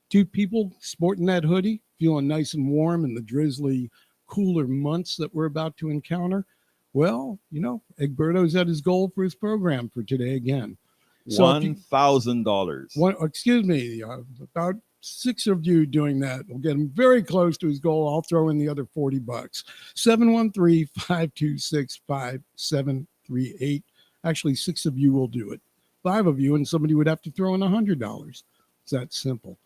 two people sporting that hoodie, feeling nice and warm in the drizzly, cooler months that we're about to encounter. Well, Egberto's at his goal for his program for today again. So if you, $1,000. excuse me, about six of you doing that will get him very close to his goal. I'll throw in the other $40. 713-526-5738. Actually, six of you will do it. Five of you, and somebody would have to throw in $100. It's that simple.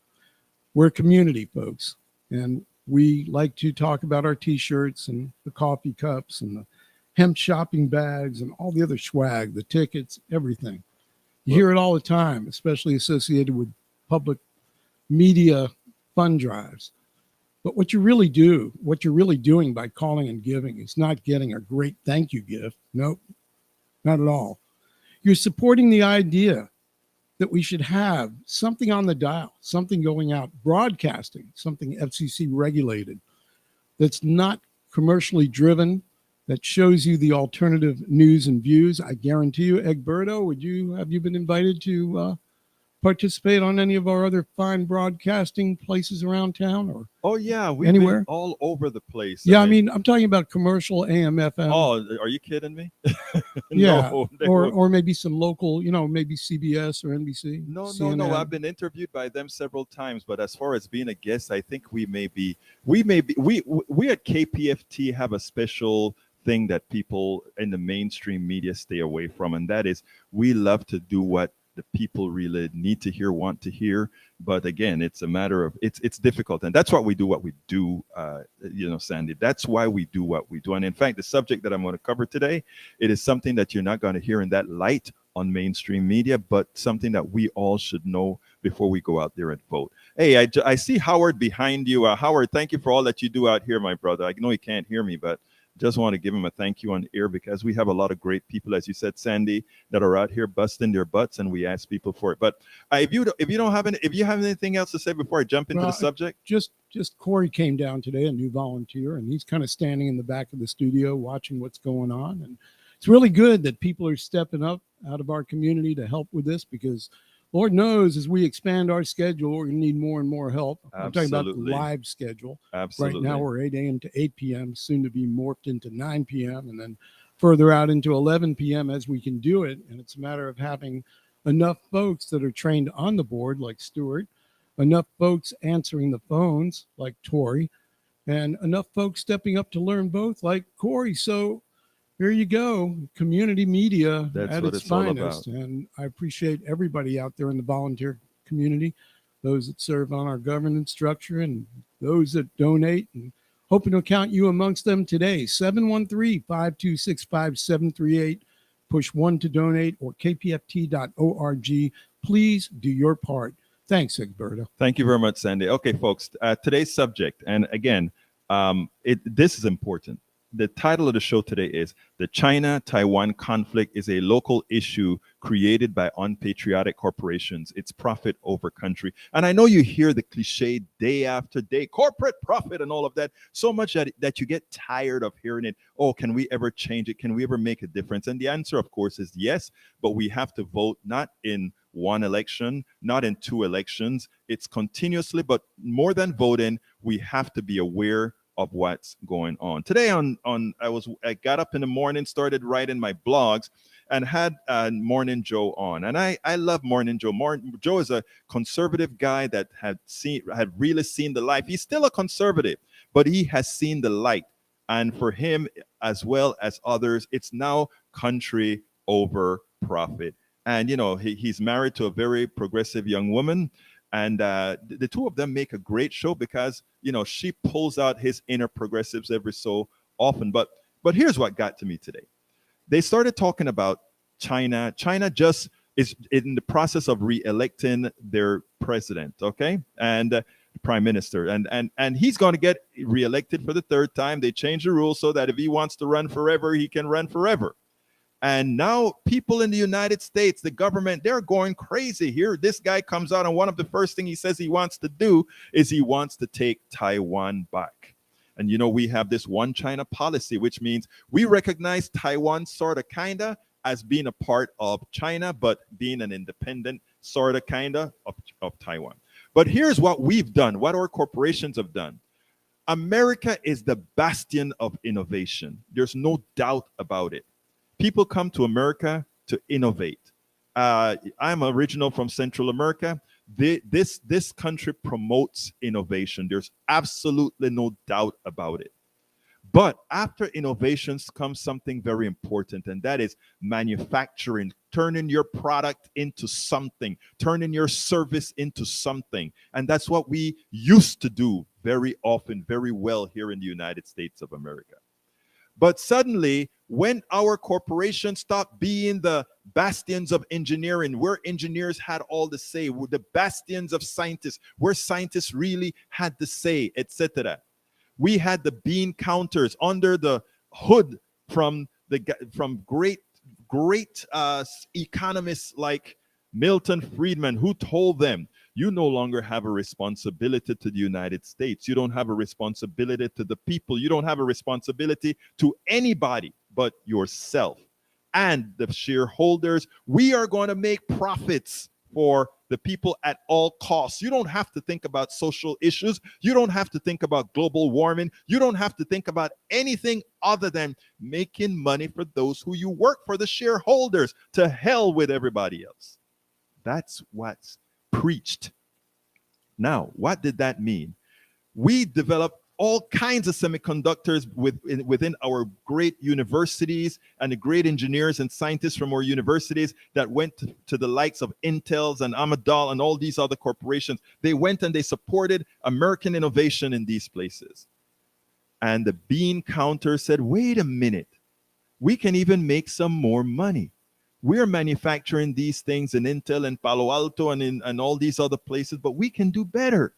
We're a community, folks, and we like to talk about our T-shirts and the coffee cups and the hemp shopping bags and all the other swag, the tickets, everything. You hear it all the time, especially associated with public media fund drives. But what you're really doing by calling and giving is not getting a great thank you gift. Nope, not at all. You're supporting the idea that we should have something on the dial, something going out, broadcasting, something FCC regulated, that's not commercially driven, that shows you the alternative news and views. I guarantee you, Egberto, have you been invited to participate on any of our other fine broadcasting places around town, or we've anywhere? been all over the place. Yeah, I mean, I'm talking about commercial AM, FM. Oh, are you kidding me? Yeah, No, or maybe some local, maybe CBS or NBC. No. CNN. I've been interviewed by them several times, but as far as being a guest, I think we at KPFT have a special thing that people in the mainstream media stay away from, and that is we love to do what the people really need to hear, want to hear. But again, it's a matter of it's difficult, and that's what we do. Sandy, that's why we do what we do. And in fact, the subject that I'm going to cover today, it is something that you're not going to hear in that light on mainstream media, but something that we all should know before we go out there and vote. Hey, I see Howard behind you. Howard, thank you for all that you do out here, my brother. I know you can't hear me, but just want to give him a thank you on air, because we have a lot of great people, as you said, Sandy, that are out here busting their butts, and we ask people for it. But if you have anything else to say before I jump into the subject, just Corey came down today, a new volunteer, and he's kind of standing in the back of the studio watching what's going on. And it's really good that people are stepping up out of our community to help with this, because Lord knows, as we expand our schedule, we're going to need more and more help. I'm talking about the live schedule. Absolutely. Right now, we're 8 a.m. to 8 p.m., soon to be morphed into 9 p.m., and then further out into 11 p.m. as we can do it. And it's a matter of having enough folks that are trained on the board, like Stuart, enough folks answering the phones, like Tori, and enough folks stepping up to learn both, like Corey. So here you go, community media at its finest. And I appreciate everybody out there in the volunteer community, those that serve on our governance structure and those that donate, and hoping to count you amongst them today. 713-526-5738. Push 1 to donate, or kpft.org. Please do your part. Thanks, Egberto. Thank you very much, Sandy. Okay, folks, today's subject, and again, this is important. The title of the show today is "The China-Taiwan Conflict is a Local Issue Created by Unpatriotic Corporations. It's Profit Over Country." And I know you hear the cliche day after day, corporate profit and all of that, so much that you get tired of hearing it. Oh, can we ever change it? Can we ever make a difference? And the answer, of course, is yes, but we have to vote not in one election, not in two elections. It's continuously, but more than voting, we have to be aware of what's going on. Today I got up in the morning, started writing my blogs, and had Morning Joe on. And I love Morning Joe. Joe is a conservative guy that had really seen the light. He's still a conservative, but he has seen the light. And for him, as well as others, it's now country over profit. And he's married to a very progressive young woman. And the two of them make a great show, because she pulls out his inner progressives every so often. But here's what got to me today. They started talking about China. China just is in the process of re-electing their president, okay, and prime minister, and he's going to get re-elected for the third time. They changed the rules so that if he wants to run forever, he can run forever. And now people in the United States, the government, they're going crazy here. This guy comes out, and one of the first things he says he wants to do is he wants to take Taiwan back. And we have this one China policy, which means we recognize Taiwan sort of kind of as being a part of China, but being an independent sort of kind of Taiwan. But here's what we've done, what our corporations have done. America is the bastion of innovation. There's no doubt about it. People come to America to innovate. I'm original from Central America. This country promotes innovation. There's absolutely no doubt about it. But after innovations comes something very important, and that is manufacturing, turning your product into something, turning your service into something. And that's what we used to do very often, very well here in the United States of America. But suddenly, when our corporations stopped being the bastions of engineering, where engineers had all the say, the bastions of scientists, where scientists really had the say, etc. We had the bean counters under the hood from great economists like Milton Friedman, who told them, you no longer have a responsibility to the United States. You don't have a responsibility to the people. You don't have a responsibility to anybody but yourself and the shareholders. We are going to make profits for the people at all costs. You don't have to think about social issues. You don't have to think about global warming. You don't have to think about anything other than making money for those who you work for, the shareholders. To hell with everybody else. That's what's preached. Now, what did that mean? We developed all kinds of semiconductors within our great universities, and the great engineers and scientists from our universities that went to the likes of Intel's and Amadal and all these other corporations. They went and they supported American innovation in these places. And the bean counter said, wait a minute, we can even make some more money. We're manufacturing these things in Intel and Palo Alto and all these other places, but we can do better.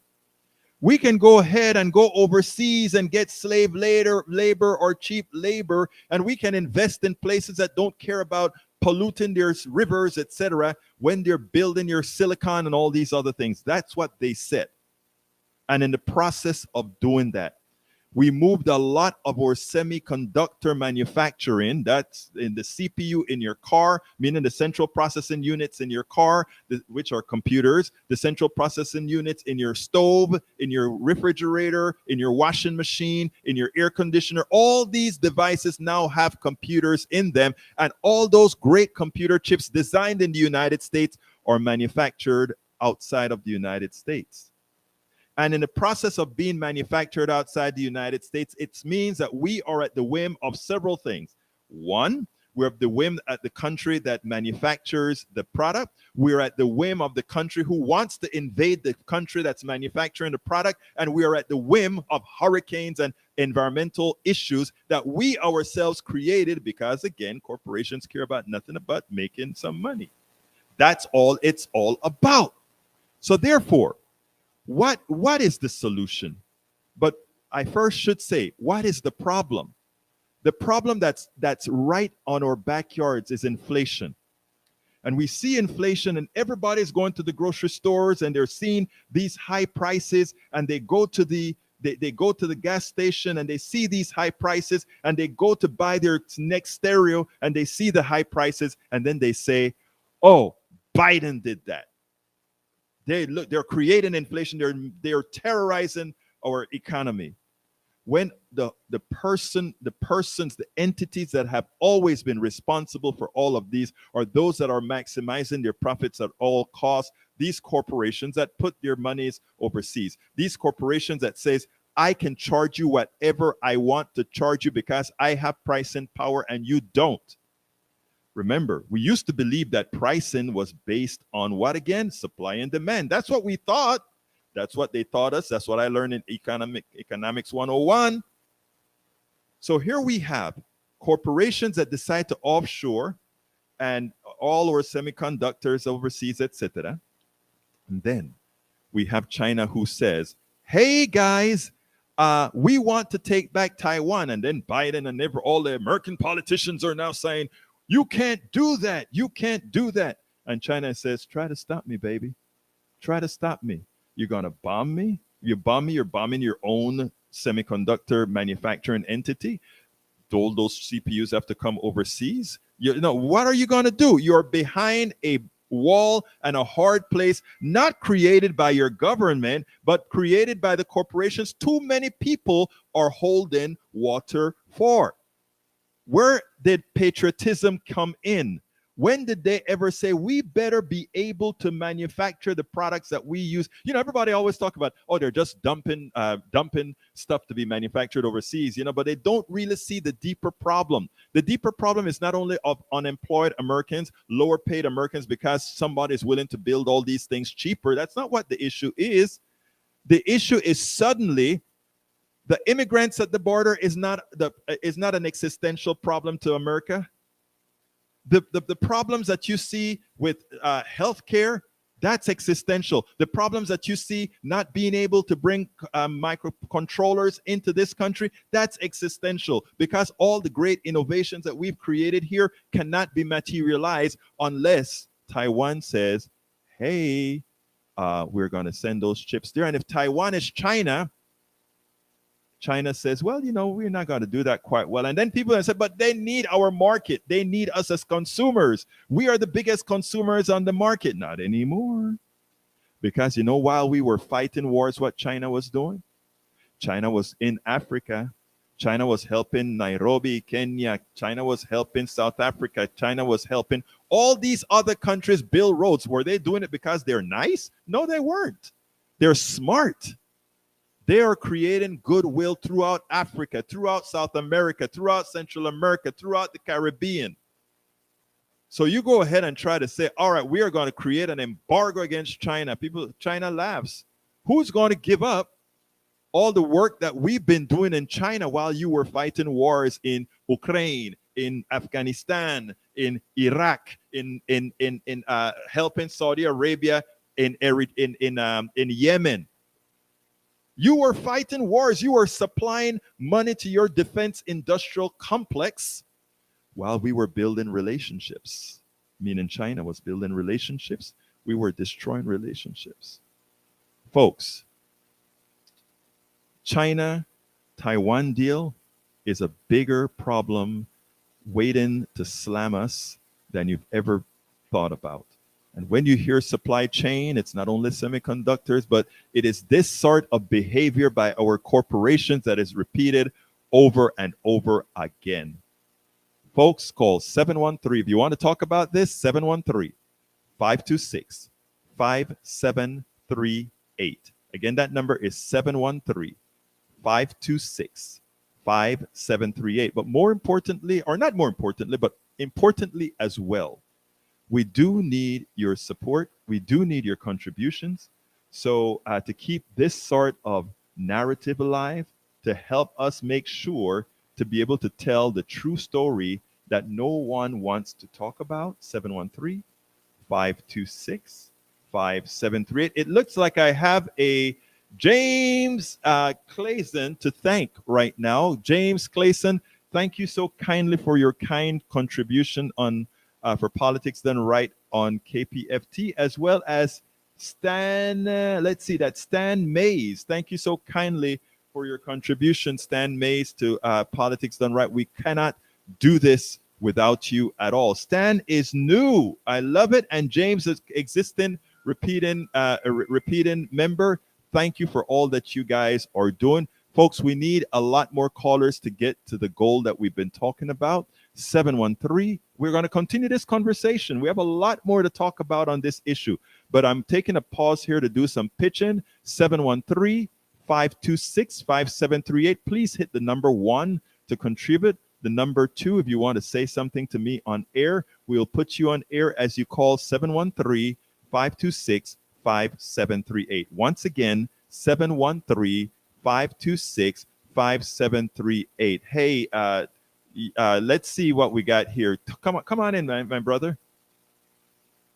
We can go ahead and go overseas and get slave labor or cheap labor, and we can invest in places that don't care about polluting their rivers, etc., when they're building your silicon and all these other things. That's what they said. And in the process of doing that, we moved a lot of our semiconductor manufacturing, that's in the CPU in your car, meaning the central processing units in your car, which are computers, the central processing units in your stove, in your refrigerator, in your washing machine, in your air conditioner. All these devices now have computers in them, and all those great computer chips designed in the United States are manufactured outside of the United States. And in the process of being manufactured outside the United States, it means that we are at the whim of several things. One, we're at the whim at the country that manufactures the product. We're at the whim of the country who wants to invade the country that's manufacturing the product. And we are at the whim of hurricanes and environmental issues that we ourselves created because, again, corporations care about nothing but making some money. That's all it's all about. So therefore, what is the solution? But I first should say, what is the problem? The problem that's right on our backyards is inflation. And we see inflation, and everybody's going to the grocery stores and they're seeing these high prices, and they go to the gas station and they see these high prices, and they go to buy their next stereo and they see the high prices, and then they say, oh, Biden did that. They're creating inflation. They're terrorizing our economy. When the entities that have always been responsible for all of these are those that are maximizing their profits at all costs. These corporations that put their monies overseas. These corporations that says, I can charge you whatever I want to charge you because I have pricing power and you don't. Remember, we used to believe that pricing was based on what again? Supply and demand. That's what we thought. That's what they taught us. That's what I learned in Economics 101. So here we have corporations that decide to offshore and all our semiconductors overseas, etc. And then we have China who says, hey guys, we want to take back Taiwan. And then Biden and all the American politicians are now saying, you can't do that. You can't do that. And China says, try to stop me, baby. Try to stop me. You're going to bomb me? You bomb me, you're bombing your own semiconductor manufacturing entity. All those CPUs have to come overseas. You know, what are you going to do? You're behind a wall and a hard place, not created by your government, but created by the corporations too many people are holding water for. Where did patriotism come in? When did they ever say we better be able to manufacture the products that we use? You know, everybody always talk about, oh, they're just dumping stuff to be manufactured overseas, you know, but they don't really see the deeper problem. The deeper problem is not only of unemployed Americans, lower paid Americans, because somebody is willing to build all these things cheaper. That's not what the issue is. The issue is suddenly the immigrants at the border is not an existential problem to America. The problems that you see with healthcare, that's existential. The problems that you see not being able to bring microcontrollers into this country, that's existential, because all the great innovations that we've created here cannot be materialized unless Taiwan says, hey, we're going to send those chips there. And if Taiwan is China, China says, well, you know, we're not going to do that quite well. And then people have said, but they need our market. They need us as consumers. We are the biggest consumers on the market. Not anymore. Because, you know, while we were fighting wars, what China was doing? China was in Africa. China was helping Nairobi, Kenya. China was helping South Africa. China was helping all these other countries build roads. Were they doing it because they're nice? No, they weren't. They're smart. They are creating goodwill throughout Africa, throughout South America, throughout Central America, throughout the Caribbean. So you go ahead and try to say, all right, we are going to create an embargo against China. China laughs. Who's going to give up all the work that we've been doing in China while you were fighting wars in Ukraine, in Afghanistan, in Iraq, in helping Saudi Arabia, in Yemen? You were fighting wars. You were supplying money to your defense industrial complex while we were building relationships. Meaning China was building relationships. We were destroying relationships. Folks, China-Taiwan deal is a bigger problem waiting to slam us than you've ever thought about. And when you hear supply chain, it's not only semiconductors, but it is this sort of behavior by our corporations that is repeated over and over again. Folks, call 713. If you want to talk about this, 713-526-5738. Again, that number is 713-526-5738. But more importantly, or not more importantly, but importantly as well, we do need your support. We do need your contributions. So to keep this sort of narrative alive, to help us make sure to be able to tell the true story that no one wants to talk about, 713-526-5738. It looks like I have a James Clayson to thank right now. James Clayson, thank you so kindly for your kind contribution on for Politics Done Right on KPFT, as well as Stan, let's see, that's Stan Mays. Thank you so kindly for your contribution, Stan Mays, to Politics Done Right. We cannot do this without you at all. Stan is new. I love it. And James is existing, repeating member. Thank you for all that you guys are doing. Folks, we need a lot more callers to get to the goal that we've been talking about. 713. We're going to continue this conversation. We have a lot more to talk about on this issue, but I'm taking a pause here to do some pitching. 713-526-5738. Please hit the number 1 to contribute. The number 2, if you want to say something to me on air, we'll put you on air as you call 713-526-5738. Once again, 713-526-5738. Hey, let's see what we got here. Come on in, my brother.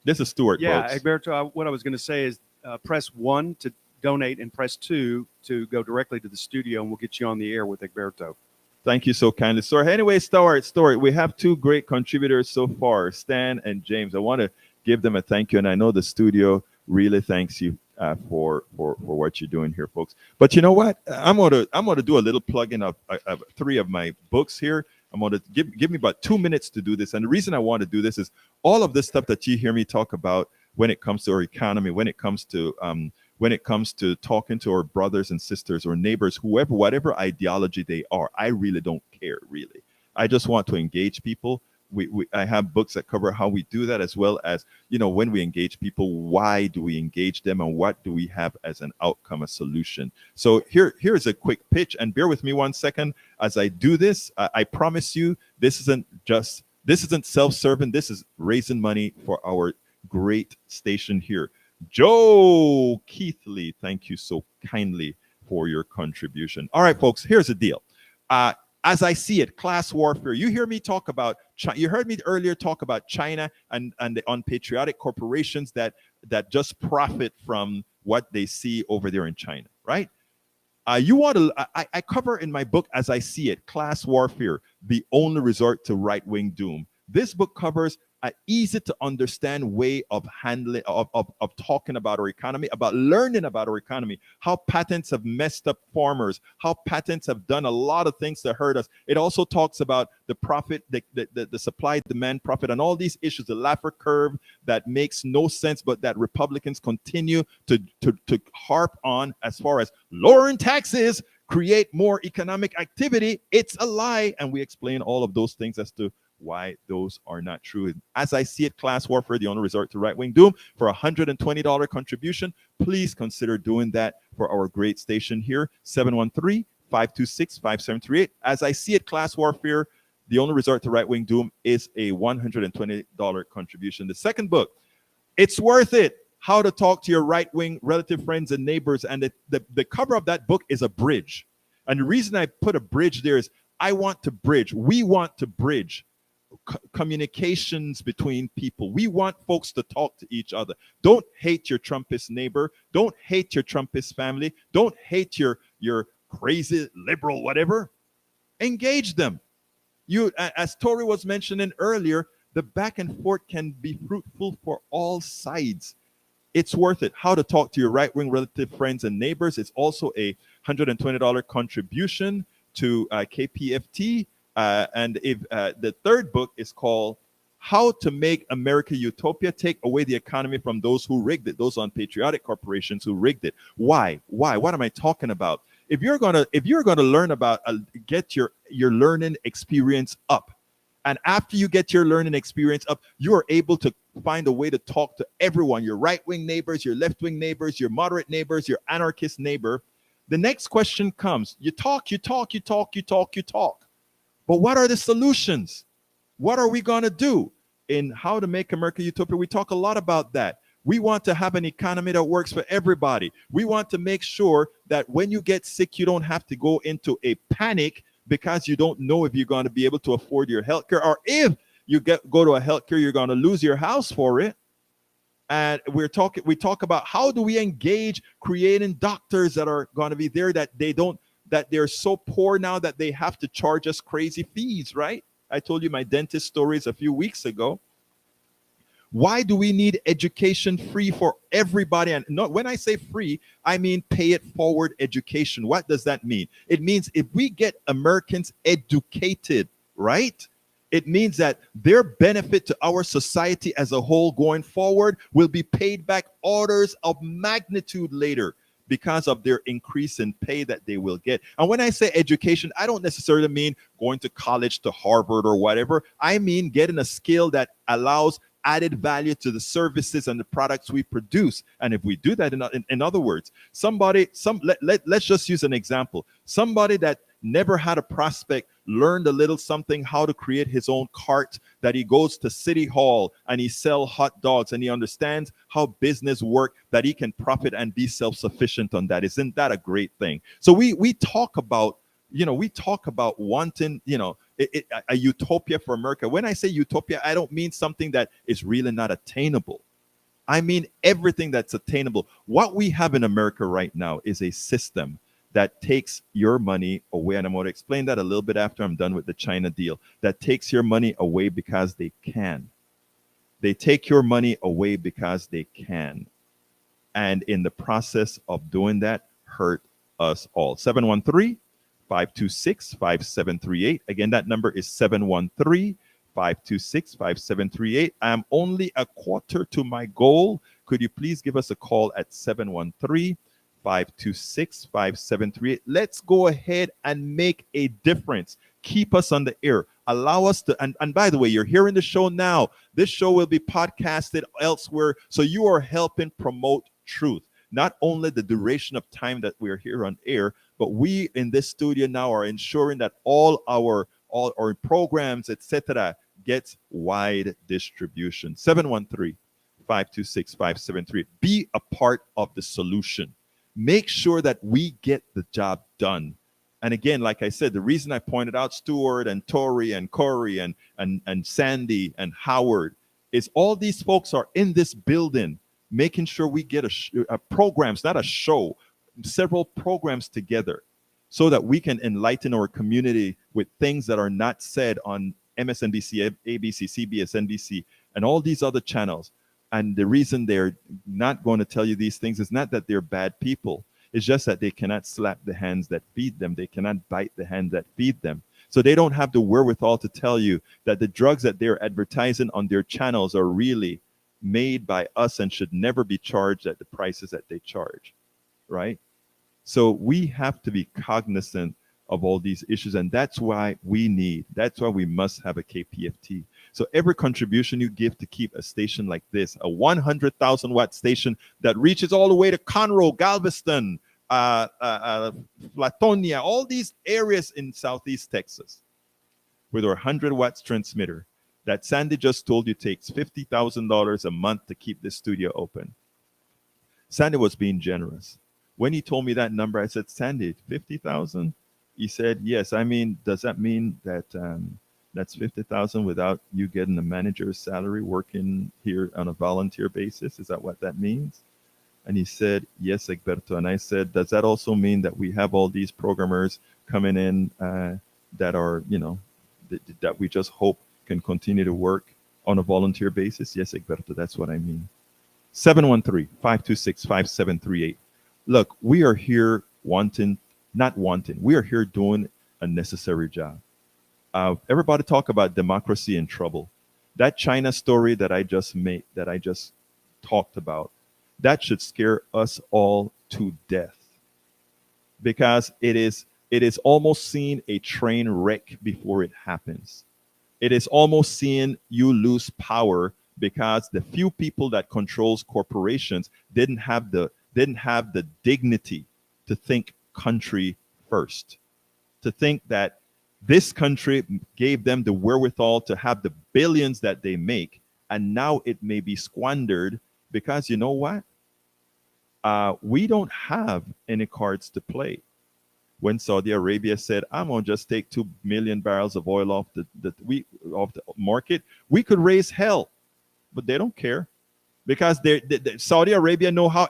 This is Stuart. Yeah, folks. Egberto, what I was going to say is press 1 to donate and press 2 to go directly to the studio, and we'll get you on the air with Egberto. Thank you so kindly, sir. Anyway, Stuart, we have 2 great contributors so far, Stan and James. I want to give them a thank you, and I know the studio really thanks you for what you're doing here, folks. But you know what? I'm gonna do a little plug-in of 3 of my books here. I'm going to give me about 2 minutes to do this. And the reason I want to do this is all of this stuff that you hear me talk about when it comes to our economy, when it comes to talking to our brothers and sisters or neighbors, whoever, whatever ideology they are, I really don't care, really. I just want to engage people. I have books that cover how we do that, as well as, when we engage people, why do we engage them and what do we have as an outcome, a solution. So here's a quick pitch, and bear with me 1 second as I do this. I promise you, this isn't self-serving. This is raising money for our great station here. Joe Keithley, thank you so kindly for your contribution. All right, folks, here's the deal. As I see it, class warfare. You hear me talk about you heard me earlier talk about China and the unpatriotic corporations that just profit from what they see over there in China, right? I cover in my book, As I See It, Class Warfare, the Only Resort to Right-Wing Doom. This book covers an easy to understand way of handling, of talking about our economy, about learning about our economy, how patents have messed up farmers, how patents have done a lot of things to hurt us. It also talks about the profit, the supply, demand, profit, and all these issues, the Laffer curve that makes no sense, but that Republicans continue to harp on as far as lowering taxes, create more economic activity. It's a lie. And we explain all of those things as to why those are not true. As I See It, Class Warfare, the Only Resort to Right-Wing Doom, for a $120 contribution, please consider doing that for our great station here, 713-526-5738. As I See It, Class Warfare, the Only Resort to Right-Wing Doom is a $120 contribution. The second book, It's Worth It, How to Talk to Your Right-Wing Relative Friends and Neighbors. And the cover of that book is a bridge. And the reason I put a bridge there is we want to bridge communications between people. We want folks to talk to each other. Don't hate your Trumpist neighbor. Don't hate your Trumpist family. Don't hate your crazy liberal whatever. Engage them. As Tori was mentioning earlier, the back and forth can be fruitful for all sides. It's worth it. How to Talk to Your Right-Wing Relative Friends and Neighbors. It's also a $120 contribution to KPFT. And if the third book is called How to Make America Utopia, Take Away the Economy from Those Who Rigged It, those unpatriotic corporations who rigged it. Why? What am I talking about? If you're gonna learn about get your learning experience up, and after you get your learning experience up, you are able to find a way to talk to everyone, your right-wing neighbors, your left-wing neighbors, your moderate neighbors, your anarchist neighbor. The next question comes, you talk. But what are the solutions? What are we going to do in How to Make America Utopia? We talk a lot about that. We want to have an economy that works for everybody. We want to make sure that when you get sick, you don't have to go into a panic because you don't know if you're going to be able to afford your healthcare, or if you go to a healthcare, you're going to lose your house for it. And we talk about how do we engage creating doctors that are going to be there, that they're so poor now that they have to charge us crazy fees, right? I told you my dentist stories a few weeks ago. Why do we need education free for everybody? And not, when I say free, I mean pay it forward education. What does that mean? It means if we get Americans educated, right? It means that their benefit to our society as a whole going forward will be paid back orders of magnitude later, because of their increase in pay that they will get. And when I say education, I don't necessarily mean going to college, to Harvard or whatever. I mean getting a skill that allows added value to the services and the products we produce. And if we do that, in other words, let's just use an example. Somebody that never had a prospect learned a little something how to create his own cart, that he goes to City Hall and he sells hot dogs, and he understands how business work, that he can profit and be self-sufficient on that. Isn't that a great thing? So we talk about wanting, a utopia for America. When I say utopia, I don't mean something that is really not attainable. I mean everything that's attainable. What we have in America right now is a system that takes your money away. And I'm going to explain that a little bit after I'm done with the China deal. That takes your money away because they can. They take your money away because they can. And in the process of doing that, hurt us all. 526-5738. Again, that number is 713-526-5738. I'm only a quarter to my goal. Could you please give us a call at 713-526-5738? Let's go ahead and make a difference. Keep us on the air. Allow us to, and by the way, you're hearing the show now. This show will be podcasted elsewhere. So you are helping promote truth. Not only the duration of time that we're here on air, but we in this studio now are ensuring that all our programs, etc., gets wide distribution. 713-526-5738. Be a part of the solution. Make sure that we get the job done. And again, like I said, the reason I pointed out Stuart and Tori and Corey and Sandy and Howard is all these folks are in this building making sure we get a programs, not a show, several programs together so that we can enlighten our community with things that are not said on MSNBC, ABC, CBS, NBC, and all these other channels. And the reason they're not going to tell you these things is not that they're bad people. It's just that they cannot slap the hands that feed them. They cannot bite the hand that feed them. So they don't have the wherewithal to tell you that the drugs that they're advertising on their channels are really made by us and should never be charged at the prices that they charge, right? So we have to be cognizant of all these issues, and that's why we must have a KPFT. So every contribution you give to keep a station like this, a 100,000 watt station that reaches all the way to Conroe, Galveston, Flatonia, all these areas in Southeast Texas, with our 100 watts transmitter, that Sandy just told you takes $50,000 a month to keep this studio open. Sandy was being generous. When he told me that number, I said, Sandy, 50,000? He said, yes. I mean, does that mean that that's 50,000 without you getting a manager's salary working here on a volunteer basis? Is that what that means? And he said, yes, Egberto. And I said, does that also mean that we have all these programmers coming in that are, that we just hope can continue to work on a volunteer basis? Yes, Egberto, that's what I mean. 713-526-5738. Look, we are here we are here doing a necessary job. Everybody talk about democracy in trouble. That China story that I just talked about, that should scare us all to death, because it is almost seeing a train wreck before it happens. It is almost seeing you lose power because the few people that controls corporations didn't have the dignity to think country first, to think that this country gave them the wherewithal to have the billions that they make, and now it may be squandered because, you know what? We don't have any cards to play. When Saudi Arabia said, I'm going to just take 2 million barrels of oil off the market, we could raise hell, but they don't care, because Saudi Arabia know how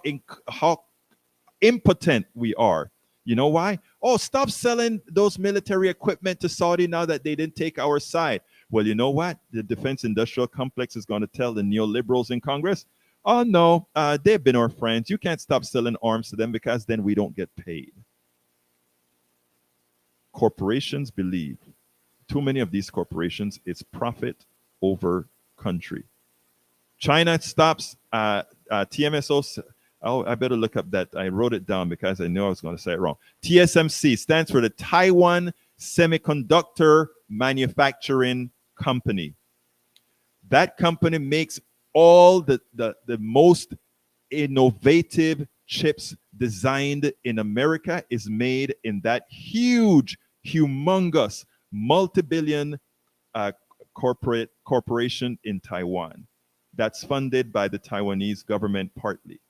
impotent we are. You know why? Oh, stop selling those military equipment to Saudi now that they didn't take our side. Well, you know what? The defense industrial complex is going to tell the neoliberals in Congress, oh, no, they've been our friends. You can't stop selling arms to them because then we don't get paid. Corporations believe, too many of these corporations, it's profit over country. China stops TMSO. Oh, I better look up that. I wrote it down because I knew I was going to say it wrong. TSMC stands for the Taiwan Semiconductor Manufacturing Company. That company makes all the most innovative chips designed in America, is made in that huge, humongous, multi-billion corporation in Taiwan that's funded by the Taiwanese government partly.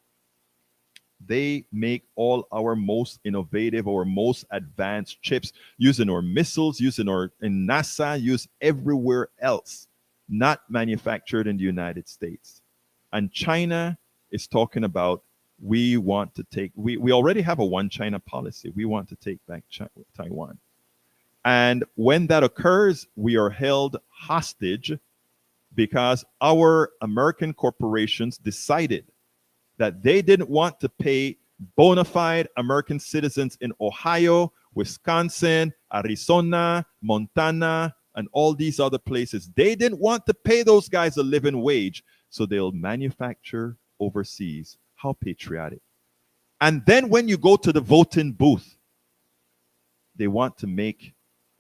They make all our most innovative, our most advanced chips, using our missiles, in NASA, used everywhere else, not manufactured in the United States. And China is talking about, we already have a one China policy. We want to take back Taiwan. And when that occurs, we are held hostage because our American corporations decided that they didn't want to pay bona fide American citizens in Ohio, Wisconsin, Arizona, Montana, and all these other places. They didn't want to pay those guys a living wage, so they'll manufacture overseas. How patriotic. And then when you go to the voting booth, they want to make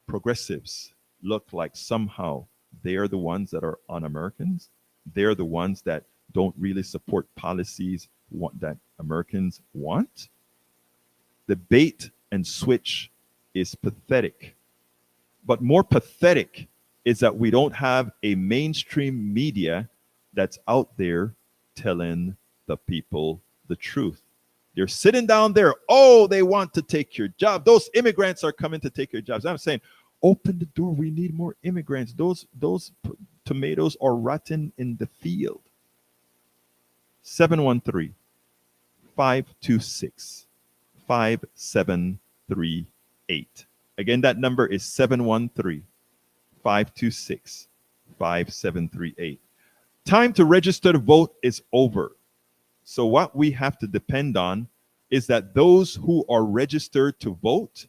progressives look like somehow they're the ones that are un-Americans. They're the ones that don't really support policies that Americans want. The bait and switch is pathetic. But more pathetic is that we don't have a mainstream media that's out there telling the people the truth. They're sitting down there. Oh, they want to take your job. Those immigrants are coming to take your jobs. I'm saying, open the door. We need more immigrants. Those tomatoes are rotten in the field. 713-526-5738. Again, that number is 713-526-5738. Time to register to vote is over. So what we have to depend on is that those who are registered to vote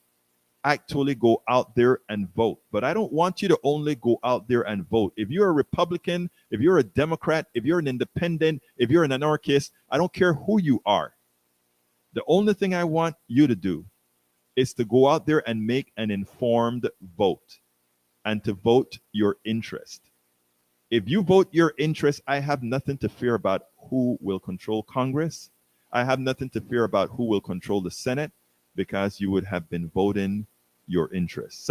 actually go out there and vote. But I don't want you to only go out there and vote. If you're a Republican, if you're a Democrat, if you're an independent, if you're an anarchist, I don't care who you are. The only thing I want you to do is to go out there and make an informed vote and to vote your interest. If you vote your interest, I have nothing to fear about who will control Congress. I have nothing to fear about who will control the Senate, because you would have been voting your interest.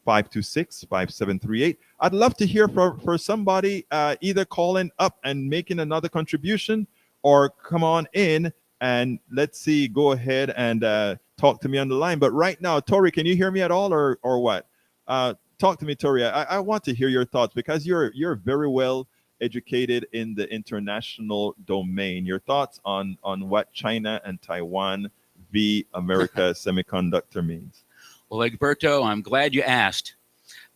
713-526-5738. I'd love to hear for somebody either calling up and making another contribution, or come on in and let's see, go ahead and talk to me on the line. But right now, Tori, can you hear me at all, or what? Talk to me, Tori. I want to hear your thoughts, because you're very well educated in the international domain. Your thoughts on what China and Taiwan v. America semiconductor means. Well, Egberto, I'm glad you asked.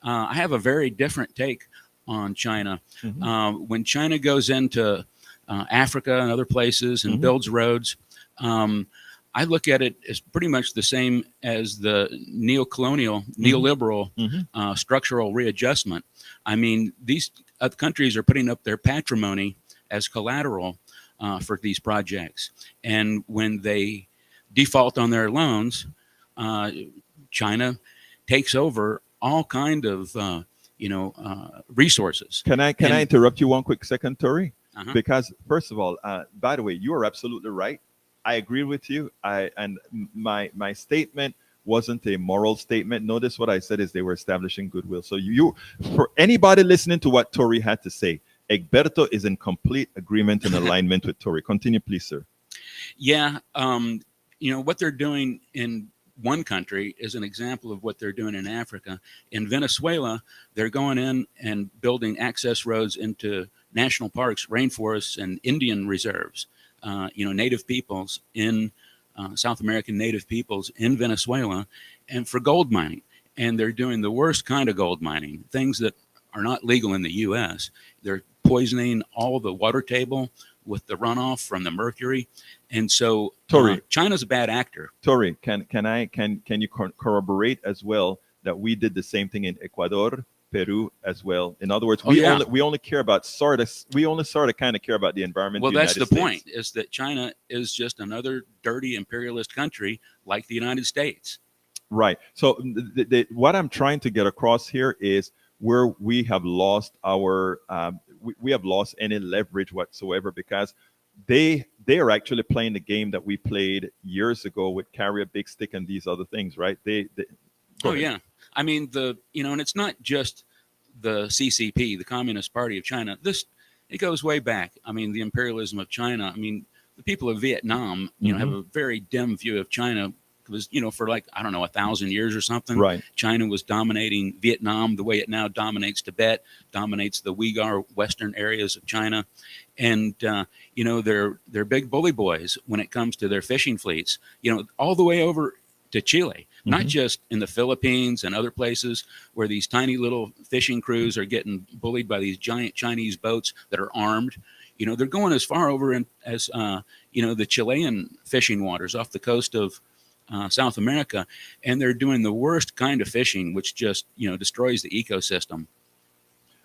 I have a very different take on China. Mhm. When China goes into Africa and other places and Mhm. builds roads, I look at it as pretty much the same as the neoliberal Mhm. structural readjustment. I mean, these countries are putting up their patrimony as collateral for these projects. And when they default on their loans, China takes over all kind of resources. Can I interrupt you one quick second, Tori? Uh-huh. Because first of all, by the way, you are absolutely right. I agree with you. And my statement wasn't a moral statement. Notice what I said is they were establishing goodwill. So you for anybody listening to what Tori had to say, Egberto is in complete agreement and alignment with Tori. Continue, please, sir. Yeah, what they're doing in one country is an example of what they're doing in Africa. In Venezuela, they're going in and building access roads into national parks, rainforests, and Indian reserves. Native peoples in South American native peoples in Venezuela, and for gold mining. And they're doing the worst kind of gold mining, things that are not legal in the U.S. They're poisoning all the water table with the runoff from the mercury. And so Tori, China's a bad actor. Tori, can you corroborate as well that we did the same thing in Ecuador, Peru as well? In other words, we only care about we only sort of kind of care about the environment. Well, that's the point, is that China is just another dirty imperialist country like the United States. Right. So what I'm trying to get across here is where we have lost our we have lost any leverage whatsoever, because they are actually playing the game that we played years ago with carry a big stick and these other things, right? Oh yeah, I mean and it's not just the CCP, the Communist Party of China. It goes way back. I mean, the imperialism of China. I mean, the people of Vietnam, have a very dim view of China. Because for 1,000 years or something, right? China was dominating Vietnam the way it now dominates Tibet, dominates the Uyghur Western areas of China, and they're big bully boys when it comes to their fishing fleets. All the way over to Chile, not just in the Philippines and other places where these tiny little fishing crews are getting bullied by these giant Chinese boats that are armed. They're going as far over as the Chilean fishing waters off the coast of South America, and they're doing the worst kind of fishing, which just destroys the ecosystem.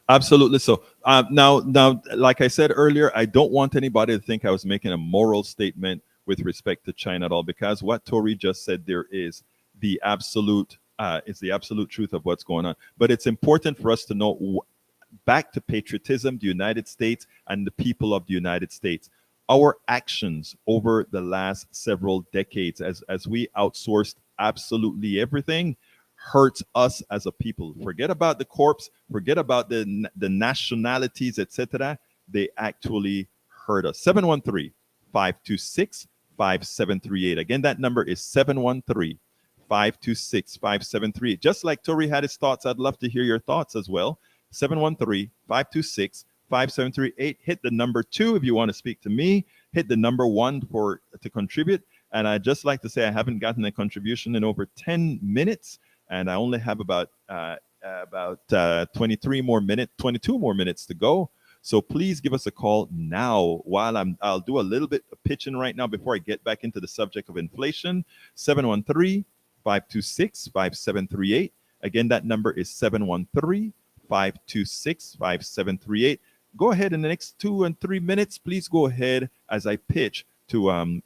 Absolutely. So now, like I said earlier, I don't want anybody to think I was making a moral statement with respect to China at all, because what Tori just said there is the absolute truth of what's going on. But it's important for us to know, back to patriotism, the United States and the people of the United States. Our actions over the last several decades, as we outsourced absolutely everything, hurts us as a people. Forget about the corpse, forget about the nationalities, etc. They actually hurt us. 713-526-5738. Again, that number is 713-526-5738. Just like Tori had his thoughts, I'd love to hear your thoughts as well. 713-526-5738. Hit the number 2 if you want to speak to me. Hit the number 1 to contribute. And I'd just like to say I haven't gotten a contribution in over 10 minutes. And I only have about 22 more minutes to go. So please give us a call now while I'll do a little bit of pitching right now before I get back into the subject of inflation. 713-526-5738. Again, that number is 713-526-5738. Go ahead in the next 2 and 3 minutes. Please go ahead as I pitch to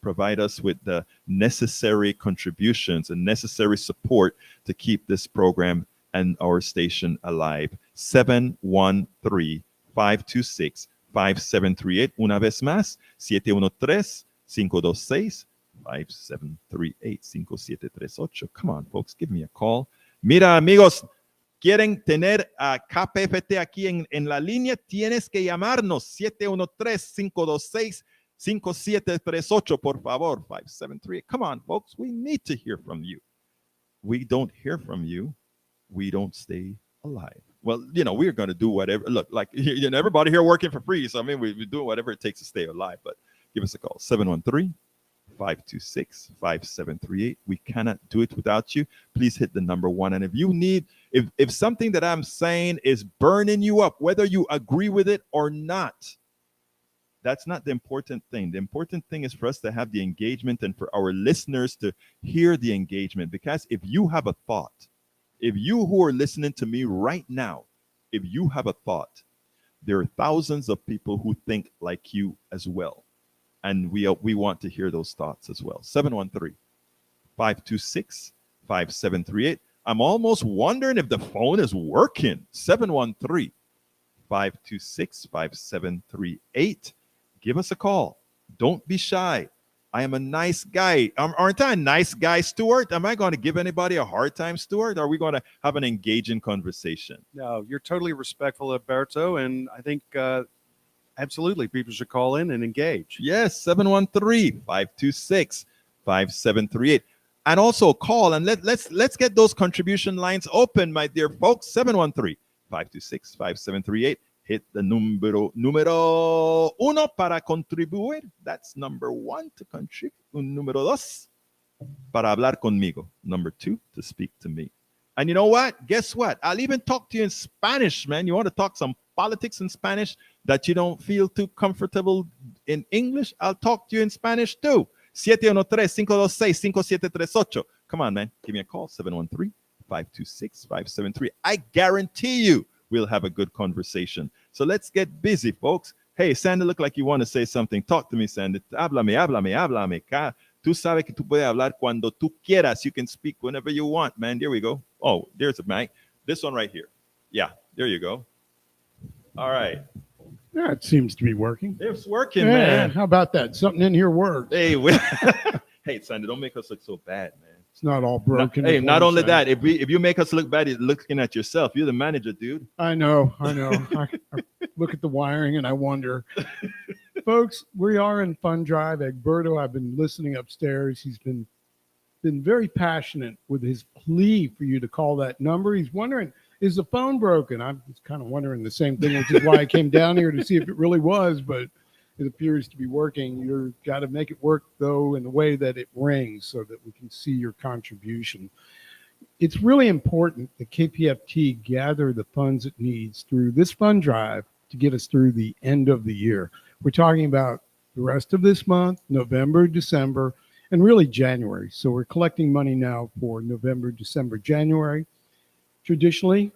provide us with the necessary contributions and necessary support to keep this program and our station alive. 713-526-5738. Una vez más, 713-526-5738. 5738. Come on, folks, give me a call. Mira, amigos, quieren tener a KPFT aquí en la línea, tienes que llamarnos 713-526-5738, por favor. 573. Come on, folks. We need to hear from you. We don't hear from you, we don't stay alive. Well, we're going to do whatever. Look, like everybody here working for free. So, I mean, we're doing whatever it takes to stay alive. But give us a call. 713-526-5738. We cannot do it without you. Please hit the number 1. And if you need, if something that I'm saying is burning you up, whether you agree with it or not, that's not the important thing. The important thing is for us to have the engagement and for our listeners to hear the engagement. Because if you have a thought, if you who are listening to me right now, if you have a thought, there are thousands of people who think like you as well. And we want to hear those thoughts as well. 713-526-5738. I'm almost wondering if the phone is working. 713-526-5738. Give us a call. Don't be shy. I am a nice guy. Aren't I a nice guy, Stuart? Am I going to give anybody a hard time, Stuart? Or are we going to have an engaging conversation? No, you're totally respectful, Alberto, and I think absolutely people should call in and engage. Yes, 713-526-5738. And also call and let's get those contribution lines open, my dear folks. 713-526-5738. Hit the número 1 para contribuir. That's number 1 to contribute. Número 2 para hablar conmigo. Number 2 to speak to me. And you know what? Guess what? I'll even talk to you in Spanish, man. You want to talk some politics in Spanish that you don't feel too comfortable in English? I'll talk to you in Spanish too. 713-526-5738. Come on, man. Give me a call. 713-526-5738. I guarantee you we'll have a good conversation. So let's get busy, folks. Hey, Sandy, look like you want to say something. Talk to me, Sandy. Háblame. Tú sabes que tú puedes hablar cuando tú quieras. You can speak whenever you want, man. There we go. Oh, there's a mic. This one right here. Yeah, there you go. All right. Yeah, it seems to be working. It's working, Yeah, man. how about that? Something in here works. Hey, hey, Sandy, don't make us look so bad, man. It's not all broken. Hey, not only that, if you make us look bad, you're looking at yourself. You're the manager, dude. I know. I look at the wiring and I wonder. Folks, we are in Fund Drive. Egberto, I've been listening upstairs. He's been very passionate with his plea for you to call that number. He's wondering, is the phone broken? I'm just kind of wondering the same thing, which is why I came down here to see if it really was, but it appears to be working. You've got to make it work, though, in the way that it rings so that we can see your contribution. It's really important that KPFT gather the funds it needs through this fund drive to get us through the end of the year. We're talking about the rest of this month, November, December, and really January. So we're collecting money now for November, December, January. Traditionally,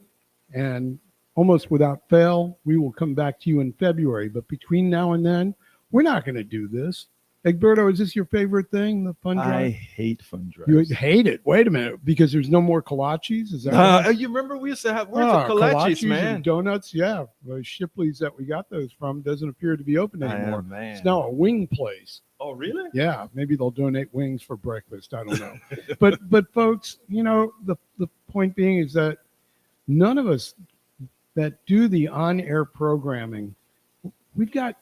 and almost without fail, we will come back to you in February. But between now and then, we're not going to do this. Egberto, is this your favorite thing, the fund drive? I hate fund drives. You hate it. Wait a minute, because there's no more kolaches? Is that right? You remember we used to have, where's the kolaches, man? And donuts, yeah. The Shipley's that we got those from doesn't appear to be open anymore. Man. It's now a wing place. Oh, really? Yeah, maybe they'll donate wings for breakfast. I don't know. but folks, you know, the point being is that none of us that do the on-air programming,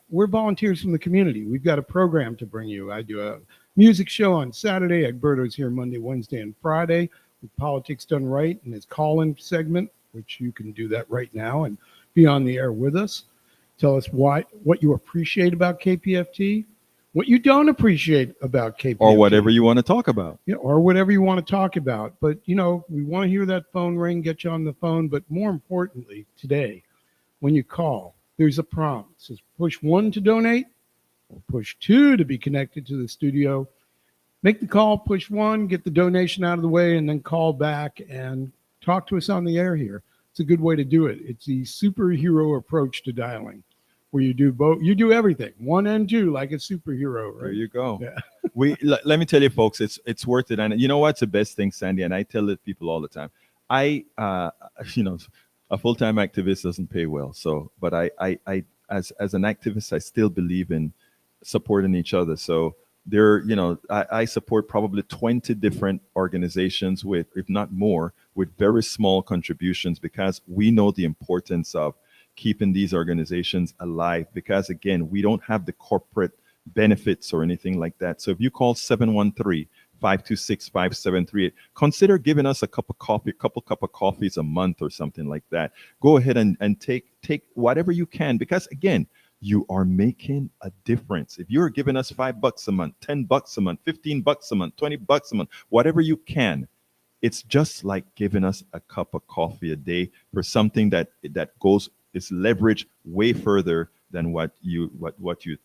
we're volunteers from the community. We've got a program to bring you. I do a music show on Saturday. Egberto's here Monday, Wednesday, and Friday with Politics Done Right and his call-in segment, which you can do that right now and be on the air with us. Tell us what you appreciate about KPFT, what you don't appreciate about KPFT. Or whatever you want to talk about. Yeah, or whatever you want to talk about. But, you know, we want to hear that phone ring, get you on the phone. But more importantly, today, when you call, there's a prompt. It says push 1 to donate or push 2 to be connected to the studio. Make the call, push 1, get the donation out of the way, and then call back and talk to us on the air here. It's a good way to do it. It's the superhero approach to dialing, where you do both. You do everything, 1 and 2, like a superhero. Right? There you go. Yeah. Let me tell you, folks, it's worth it. And you know what's the best thing, Sandy? And I tell it people all the time. A full-time activist doesn't pay well. So, but I as an activist, I still believe in supporting each other. So I support probably 20 different organizations with, if not more, with very small contributions, because we know the importance of keeping these organizations alive, because again, we don't have the corporate benefits or anything like that. So if you call 713-526-5738, consider giving us a couple cup of coffees a month or something like that. Go ahead and take whatever you can, because again, you are making a difference. If you're giving us $5 a month, $10 a month, $15 a month, $20 a month, whatever you can, it's just like giving us a cup of coffee a day for something that is leveraged way further than what you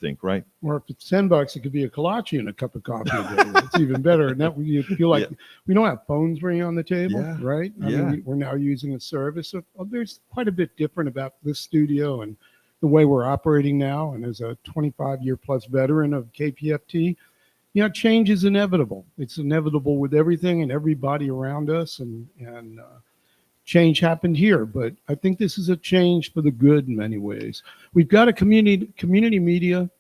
think, right? Or if it's $10, it could be a kolache and a cup of coffee a day. It's even better. And that you feel like we don't have phones ringing on the table, right? I mean, we're now using a service. So there's quite a bit different about this studio and the way we're operating now. And as a 25-year plus veteran of KPFT, you know, change is inevitable. It's inevitable with everything and everybody around us, and change happened here. But I think this is a change for the good in many ways. We've got a community media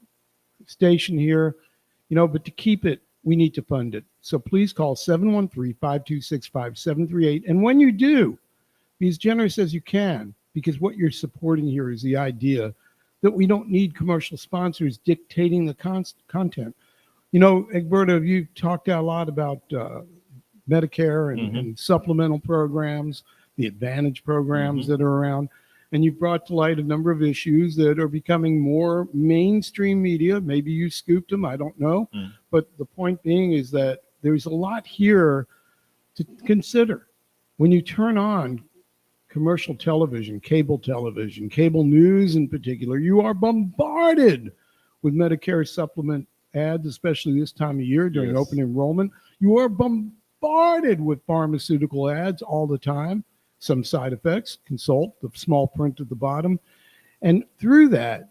station here, you know, but to keep it, we need to fund it. So please call 713-526-5738. And when you do, be as generous as you can, because what you're supporting here is the idea that we don't need commercial sponsors dictating the content. You know, Egberto, you talked a lot about Medicare and supplemental programs, the Advantage programs that are around, and you brought to light a number of issues that are becoming more mainstream media. Maybe you scooped them, I don't know. But the point being is that there's a lot here to consider. When you turn on commercial television, cable news in particular, you are bombarded with Medicare supplement ads, especially this time of year during open enrollment. You are bombarded with pharmaceutical ads all the time. Some side effects, consult the small print at the bottom. And through that,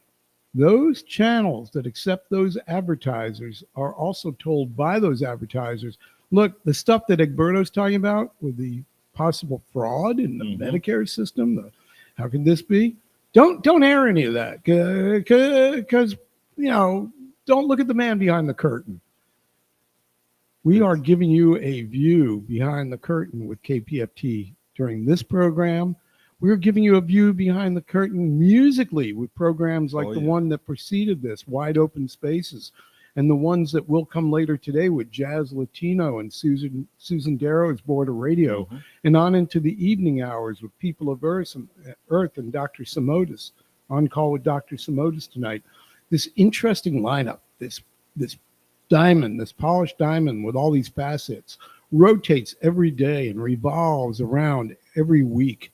those channels that accept those advertisers are also told by those advertisers, look, the stuff that Egberto's talking about with the possible fraud in the Medicare system, how can this be? Don't air any of that, because, you know, don't look at the man behind the curtain. We are giving you a view behind the curtain with KPFT during this program. We're giving you a view behind the curtain musically with programs like the one that preceded this, Wide Open Spaces, and the ones that will come later today with Jazz Latino and Susan Darrow's Border Radio, and on into the evening hours with People of Earth and Dr. Simotis, on call with Dr. Simotis tonight. This interesting lineup, this diamond, this polished diamond with all these facets, rotates every day and revolves around every week.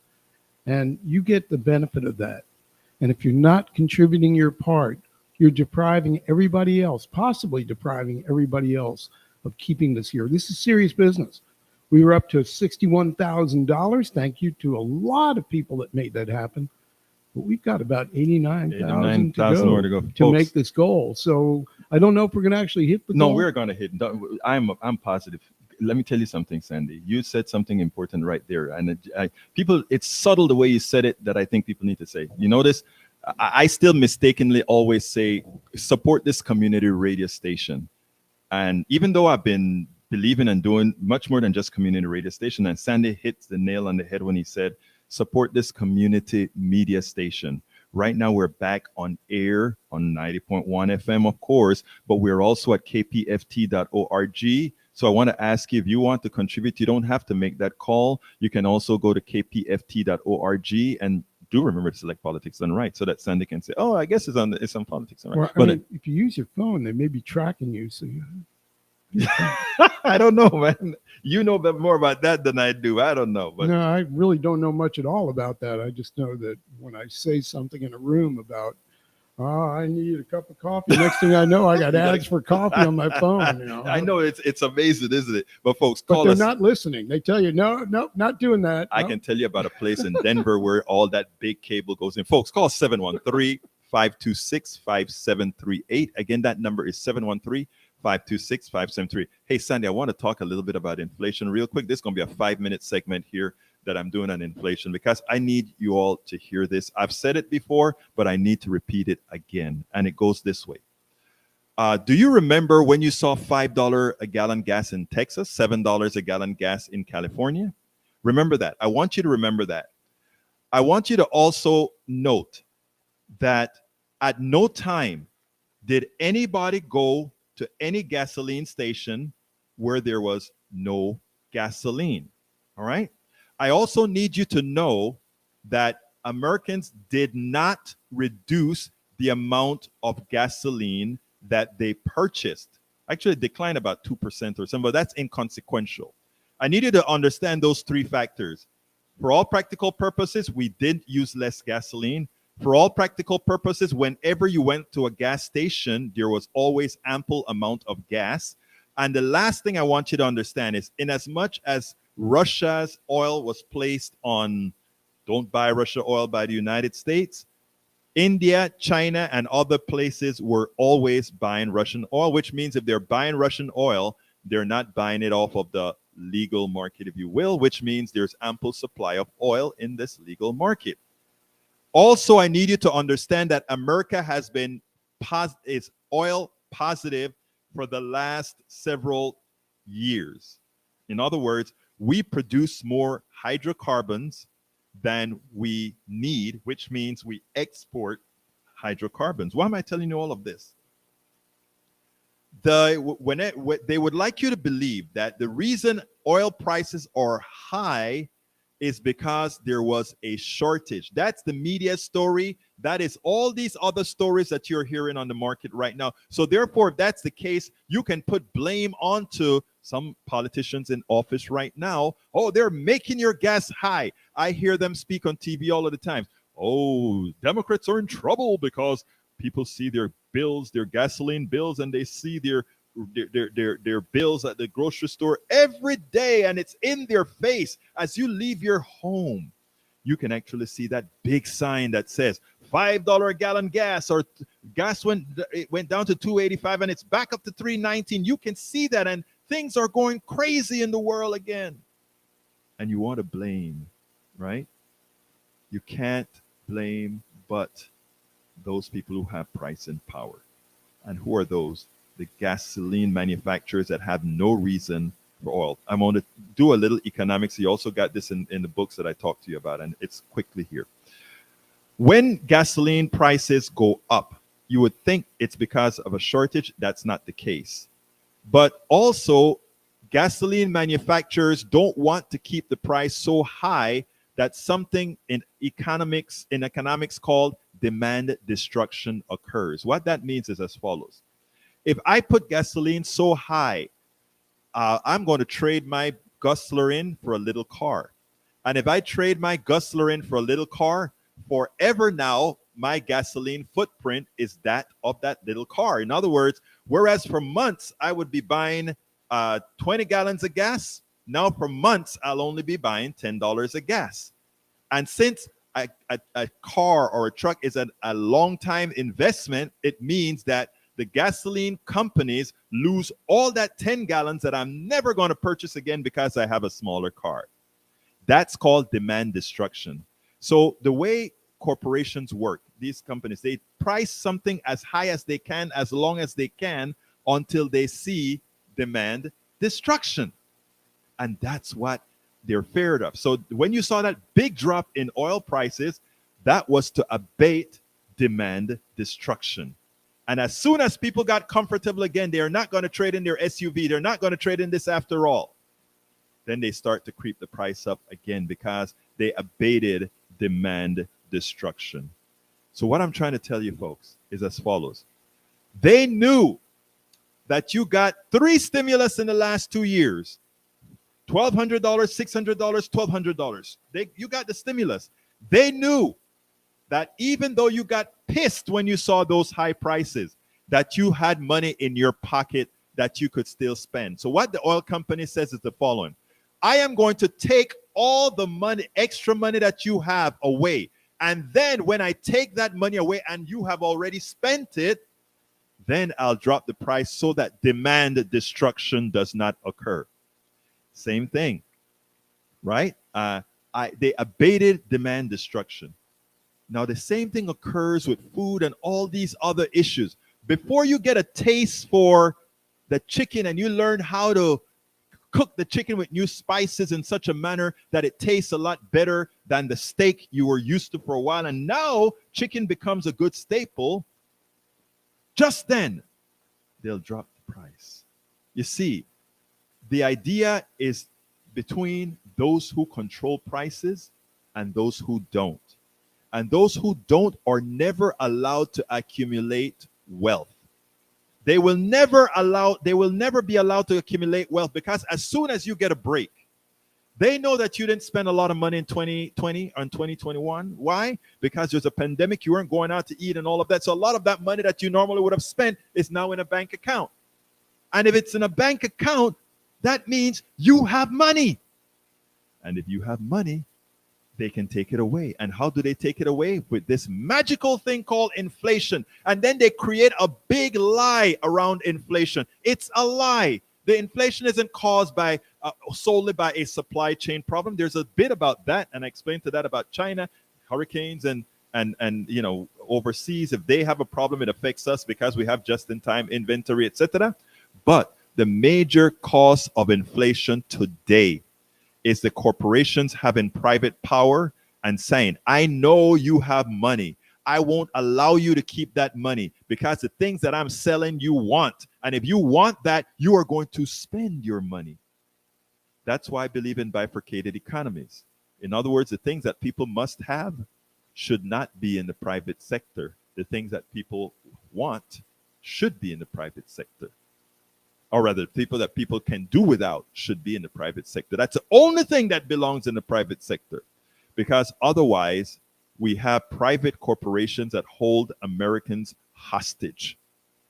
And you get the benefit of that. And if you're not contributing your part, you're depriving everybody else, possibly depriving everybody else of keeping this here. This is serious business. We were up to $61,000. Thank you to a lot of people that made that happen. But we've got about 89,000 to go, more to go. to Folks, make this goal. So I don't know if we're going to actually hit the no, goal. we're going to hit. I'm positive. Let me tell you something, Sandy. You said something important right there, and people, it's subtle the way you said it that I think people need to say. You notice, I still mistakenly always say support this community radio station, and even though I've been believing and doing much more than just community radio station, and Sandy hits the nail on the head when he said support this community media station. Right now, we're back on air on 90.1 FM, of course, but we're also at kpft.org. So I want to ask you, if you want to contribute, you don't have to make that call. You can also go to kpft.org and do remember to select Politics Done Right, so that Sandy can say, "Oh, I guess it's on Politics Done Right." Well, But if you use your phone, they may be tracking you. So I don't know, man. You know more about that than I do. I don't know, but no, I really don't know much at all about that. I just know that when I say something in a room about, I need a cup of coffee, next thing I know, I got ads for coffee on my phone. You know, I know it's amazing, isn't it? But folks, but call they're us. not listening. They tell you, no, not doing that. I No. can tell you about a place in Denver where all that big cable goes in. Folks, call 713-526-5738. Again, that number is 713-526-5738. Hey, Sandy, I want to talk a little bit about inflation real quick. This is going to be a 5-minute segment here that I'm doing on inflation because I need you all to hear this. I've said it before, but I need to repeat it again. And it goes this way. Do you remember when you saw $5 a gallon gas in Texas, $7 a gallon gas in California? Remember that. I want you to remember that. I want you to also note that at no time did anybody go to any gasoline station where there was no gasoline. All right? I also need you to know that Americans did not reduce the amount of gasoline that they purchased. Actually, it declined about 2% or something, but that's inconsequential. I need you to understand those three factors. For all practical purposes, we did use less gasoline. For all practical purposes, whenever you went to a gas station, there was always ample amount of gas. And the last thing I want you to understand is, in as much as Russia's oil was placed on don't buy Russia oil by the United States, India, China, and other places were always buying Russian oil, which means if they're buying Russian oil, they're not buying it off of the legal market, if you will, which means there's ample supply of oil in this legal market. Also, I need you to understand that America has been is oil positive for the last several years. In other words, we produce more hydrocarbons than we need, which means we export hydrocarbons. Why am I telling you all of this? They would like you to believe that the reason oil prices are high is because there was a shortage. That's the media story. That is all these other stories that you're hearing on the market right now. So therefore, if that's the case, you can put blame onto some politicians in office right now. Oh, they're making your gas high. I hear them speak on TV all of the time. Oh, Democrats are in trouble because people see their bills, their gasoline bills, and they see their bills at the grocery store every day, and it's in their face. As you leave your home, you can actually see that big sign that says $5 a gallon gas, or gas went down to $2.85 and it's back up to $3.19. You can see that, and things are going crazy in the world again. And you want to blame, right? You can't blame but those people who have pricing power. And who are those? The gasoline manufacturers that have no reason for oil. I'm going to do a little economics. You also got this in the books that I talked to you about, and it's quickly here. When gasoline prices go up, you would think it's because of a shortage. That's not the case. But also, gasoline manufacturers don't want to keep the price so high that something in economics called demand destruction occurs. What that means is as follows. If I put gasoline so high, I'm going to trade my Gustler in for a little car. And if I trade my Gustler in for a little car, forever now, my gasoline footprint is that of that little car. In other words, whereas for months I would be buying 20 gallons of gas, now for months I'll only be buying $10 of gas. And since a car or a truck is a long time investment, it means that the gasoline companies lose all that 10 gallons that I'm never going to purchase again because I have a smaller car. That's called demand destruction. So the way corporations work, these companies, they price something as high as they can, as long as they can, until they see demand destruction. And that's what they're feared of. So when you saw that big drop in oil prices, that was to abate demand destruction. And as soon as people got comfortable again, they are not going to trade in their SUV. They're not going to trade in this after all. Then they start to creep the price up again because they abated demand destruction. So what I'm trying to tell you folks is as follows. They knew that you got 3 stimulus in the last 2 years. $1,200, $600, $1,200. You got the stimulus. They knew that even though you got pissed when you saw those high prices, that you had money in your pocket that you could still spend. So what the oil company says is the following. I am going to take all the money, extra money that you have away. And then when I take that money away and you have already spent it, then I'll drop the price so that demand destruction does not occur. Same thing, right? They abated demand destruction. Now, the same thing occurs with food and all these other issues. Before you get a taste for the chicken and you learn how to cook the chicken with new spices in such a manner that it tastes a lot better than the steak you were used to for a while, and now chicken becomes a good staple, just then they'll drop the price. You see, the idea is between those who control prices and those who don't. And those who don't are never allowed to accumulate wealth. They will never be allowed to accumulate wealth because as soon as you get a break, they know that you didn't spend a lot of money in 2020 and 2021. Why? Because there's a pandemic, you weren't going out to eat and all of that. So a lot of that money that you normally would have spent is now in a bank account. And if it's in a bank account, that means you have money. And if you have money, they can take it away. And how do they take it away? With this magical thing called inflation. And then they create a big lie around inflation. It's a lie. The inflation isn't caused by solely by a supply chain problem. There's a bit about that, and I explained to that about China, hurricanes, and you know, overseas. If they have a problem, it affects us because we have just-in-time inventory, etc. But the major cause of inflation today is the corporations having private power and saying, I know you have money. I won't allow you to keep that money because the things that I'm selling you want. And if you want that, you are going to spend your money. That's why I believe in bifurcated economies. In other words, the things that people must have should not be in the private sector. The things that people want should be in the private sector. Or rather, people that people can do without should be in the private sector. That's the only thing that belongs in the private sector. Because otherwise, we have private corporations that hold Americans hostage.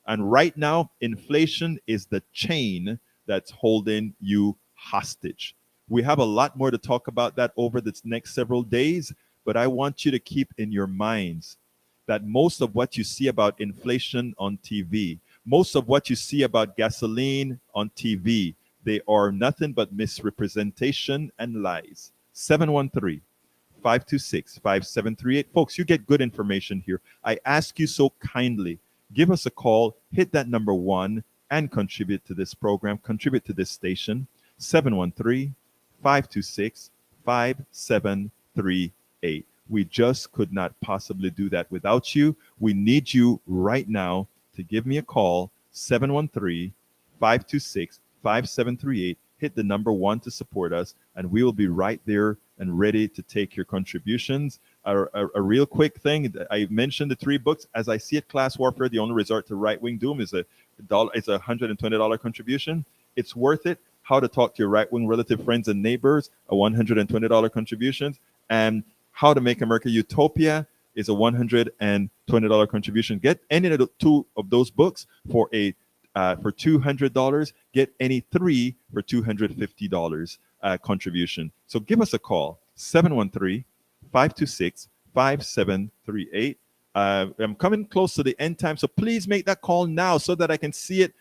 And right now, inflation is the chain that's holding you hostage. We have a lot more to talk about that over the next several days, but I want you to keep in your minds that most of what you see about inflation on TV, most of what you see about gasoline on TV, they are nothing but misrepresentation and lies. 713-526-5738. Folks, you get good information here. I ask you so kindly, give us a call, hit that number 1, and contribute to this program, contribute to this station. 713-526-5738. We just could not possibly do that without you. We need you right now to give me a call, 713-526-5738. Hit the number 1 to support us, and we will be right there and ready to take your contributions. A real quick thing, I mentioned the 3 books. As I see it, Class Warfare, The Only Resort to Right-Wing Doom is a $120 contribution. It's worth it. How to Talk to Your Right-Wing Relative Friends and Neighbors, a $120 contribution. And How to Make America Utopia, is a $120 contribution. Get any of the two of those books for $200. Get any three for $250 contribution. So give us a call, 713-526-5738. I'm coming close to the end time, so please make that call now so that I can see it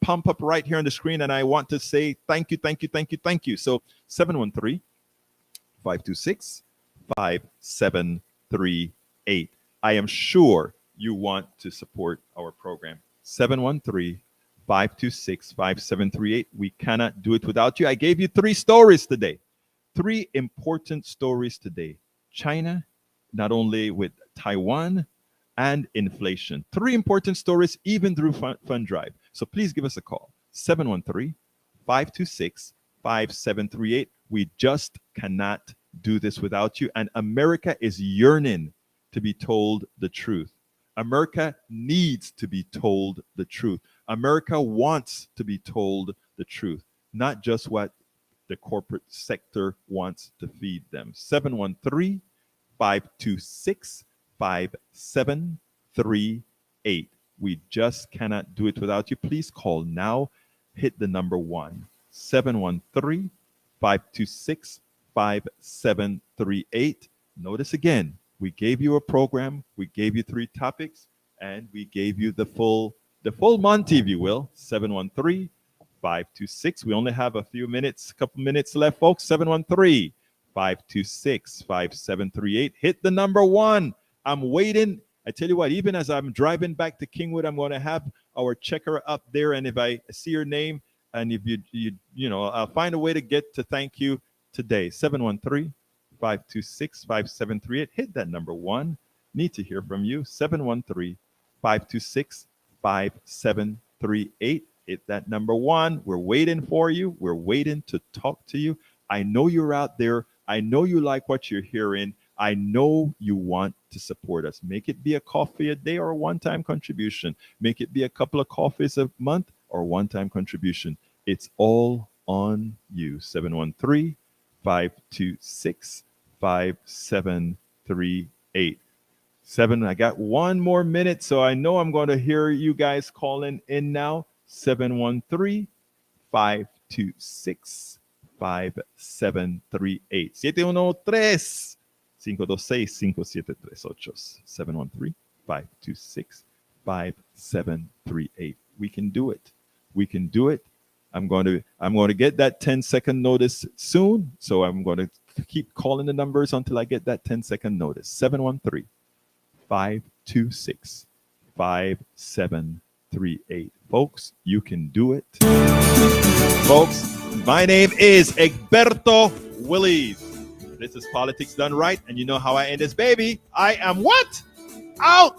pump up right here on the screen, and I want to say thank you, thank you, thank you, thank you. So 713-526-5738. I am sure you want to support our program. 713-526-5738. We cannot do it without you. I gave you 3 stories today. 3 important stories today. China, not only with Taiwan, and inflation. 3 important stories, even through Fund Drive. So please give us a call, 713-526-5738. We just cannot do this without you. And America is yearning to be told the truth. America needs to be told the truth. America wants to be told the truth, not just what the corporate sector wants to feed them. 713-526-5738. We just cannot do it without you. Please call now. Hit the number 1. 713-526-5738. Notice again, we gave you a program, we gave you 3 topics, and we gave you the full Monty, if you will. 713-526. We only have a couple minutes left, folks. 713-526-5738. Hit the number 1. I'm waiting. I tell you what, even as I'm driving back to Kingwood, I'm going to have our checker up there. And if I see your name, and if you I'll find a way to get to thank you today. 713-526-5738. Hit that number 1. Need to hear from you. 713-526-5738. Hit that number 1. We're waiting for you. We're waiting to talk to you. I know you're out there. I know you like what you're hearing. I know you want to support us. Make it be a coffee a day or a one-time contribution. Make it be a couple of coffees a month or a one-time contribution. It's all on you. 713-526-5738. 7. I got 1 more minute, so I know I'm going to hear you guys calling in now. 713-526-5738. 713-526-5738. 713-526-5738. We can do it. We can do it. I'm going to get that 10-second notice soon, so I'm going to keep calling the numbers until I get that 10-second notice. 713-526-5738. Folks, you can do it. Folks, my name is Egberto Willies. This is Politics Done Right, and you know how I end this, baby. I am what? Out!